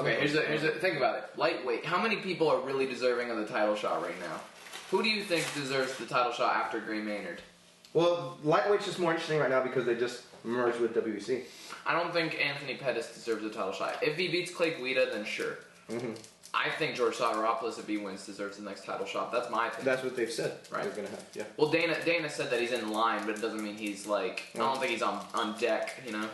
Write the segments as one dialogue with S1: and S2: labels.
S1: Okay, here's the think about it. Lightweight. How many people are really deserving of the title shot right now? Who do you think deserves the title shot after Gray Maynard?
S2: Well, lightweight's just more interesting right now because they just merged with WEC.
S1: I don't think Anthony Pettis deserves a title shot. If he beats Clay Guida, then sure. I think George Sotiropoulos, if he wins, deserves the next title shot. That's my opinion.
S2: That's what they've said.
S1: Right.
S2: They're gonna have. Yeah.
S1: Well, Dana said that he's in line, but it doesn't mean he's like. I don't think he's on deck. You know.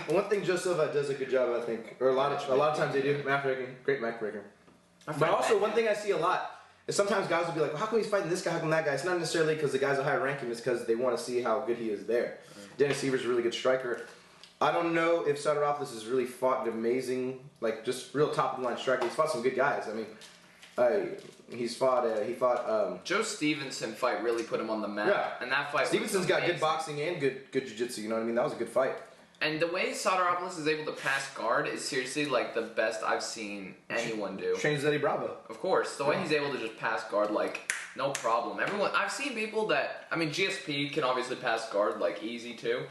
S2: One thing Joe Silva does a good job, I think, or a lot of times they do. Great mic breaker. But also one thing I see a lot is sometimes guys will be like, well, how come he's fighting this guy? How come that guy? It's not necessarily because the guy's a higher ranking. It's because they want to see how good he is there. Dennis Seaver's a really good striker. I don't know if Sotiropoulos has really fought an amazing, like just real top of the line striker. He's fought some good guys. I mean, he fought.
S1: Joe Stevenson fight really put him on the map.
S2: Yeah.
S1: And that fight.
S2: Stevenson's got good boxing and good jiu-jitsu. You know what I mean? That was a good fight.
S1: And the way Sotiropoulos is able to pass guard is seriously like the best I've seen anyone do.
S2: Trains Eddie Bravo.
S1: Of course, the way he's able to just pass guard like no problem. I've seen people that GSP can obviously pass guard like easy too.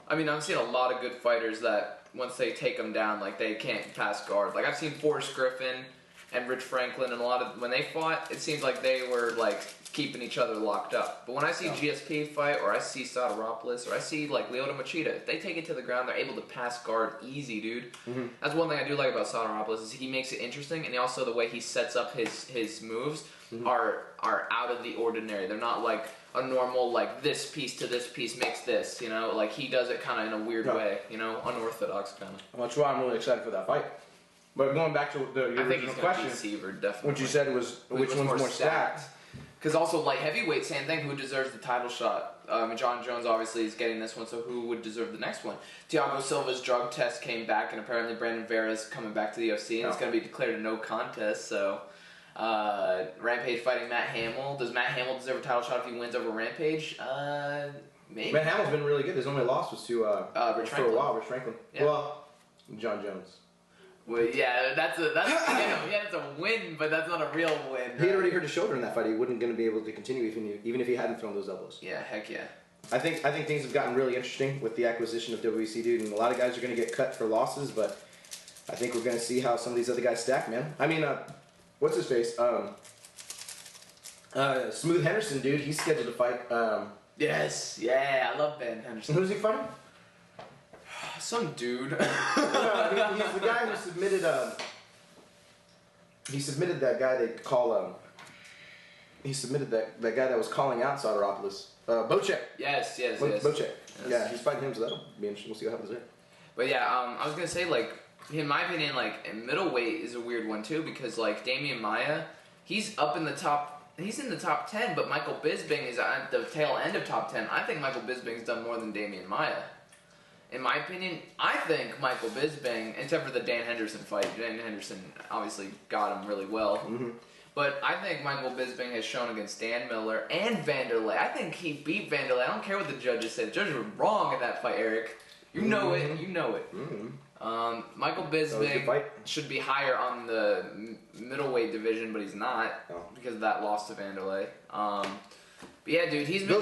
S1: I mean, I've seen a lot of good fighters that once they take them down, like they can't pass guard. Like I've seen Forrest Griffin and Rich Franklin, and a lot of when they fought, it seems like they were like keeping each other locked up. But when I see GSP fight, or I see Sotiropoulos, or I see like Lyoto Machida, if they take it to the ground, they're able to pass guard easy, dude. That's one thing I do like about Sotiropoulos is he makes it interesting, and also the way he sets up his moves are out of the ordinary. They're not like a normal like this piece to this piece makes this, you know, like he does it kind of in a weird way, you know, unorthodox kind of.
S2: Well, that's why I'm really excited for that fight. But going back to your original question,
S1: Seaver, definitely.
S2: what you said was which one's more stacked.
S1: Because also light heavyweight, same thing. Who deserves the title shot? John Jones obviously is getting this one, so who would deserve the next one? Thiago Silva's drug test came back, and apparently Brandon Vera's coming back to the UFC, and it's going to be declared a no contest. So Rampage fighting Matt Hamill. Does Matt Hamill deserve a title shot if he wins over Rampage? Maybe.
S2: Matt Hamill's been really good. His only loss was to
S1: Rich
S2: for a while, Rich Franklin. Yeah. Well, John Jones.
S1: Well, yeah, that's a win, but that's not a real win.
S2: He had already hurt his shoulder in that fight. He wasn't going to be able to continue even if he hadn't thrown those elbows.
S1: Yeah, heck yeah.
S2: I think things have gotten really interesting with the acquisition of WEC, dude, and a lot of guys are going to get cut for losses, but I think we're going to see how some of these other guys stack, man. I mean, what's his face? Smooth Henderson, dude. He's scheduled to fight.
S1: Yes, yeah, I love Ben Henderson.
S2: Who's he fighting?
S1: Some dude.
S2: He's the guy who submitted. He submitted that guy they call. He submitted that guy that was calling out Sotiropoulos. Bocek.
S1: Yes.
S2: Bocek.
S1: Yes.
S2: Yeah, he's fighting him, so that'll be interesting. We'll see what happens there.
S1: But yeah, I was gonna say like in my opinion, like middleweight is a weird one too because like Damian Maia, he's up in the top. He's in the top 10, but Michael Bisping is at the tail end of top 10. I think Michael Bisping's done more than Damian Maia. In my opinion, I think Michael Bisping, except for the Dan Henderson fight, Dan Henderson obviously got him really well. But I think Michael Bisping has shown against Dan Miller and Vanderlei. I think he beat Vanderlei. I don't care what the judges say. The judges were wrong in that fight, Eric. You know it. You know it. Michael Bisping should be higher on the middleweight division, but he's not because of that loss to Vanderlei. But yeah, dude, he's been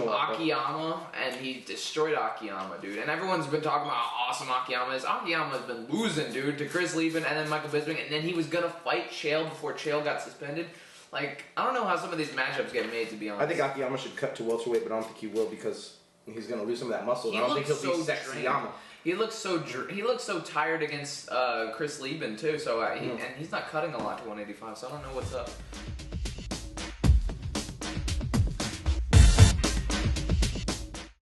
S1: Akiyama, and he destroyed Akiyama, dude. And everyone's been talking about how awesome Akiyama is. Akiyama's been losing, dude, to Chris Lieben and then Michael Bisping, and then he was gonna fight Chael before Chael got suspended. Like, I don't know how some of these matchups get made, to be honest.
S2: I think Akiyama should cut to welterweight, but I don't think he will because he's gonna lose some of that muscle. I don't think he'll be sexy Yama.
S1: He looks so tired against Chris Lieben too. So and he's not cutting a lot to 185. So I don't know what's up.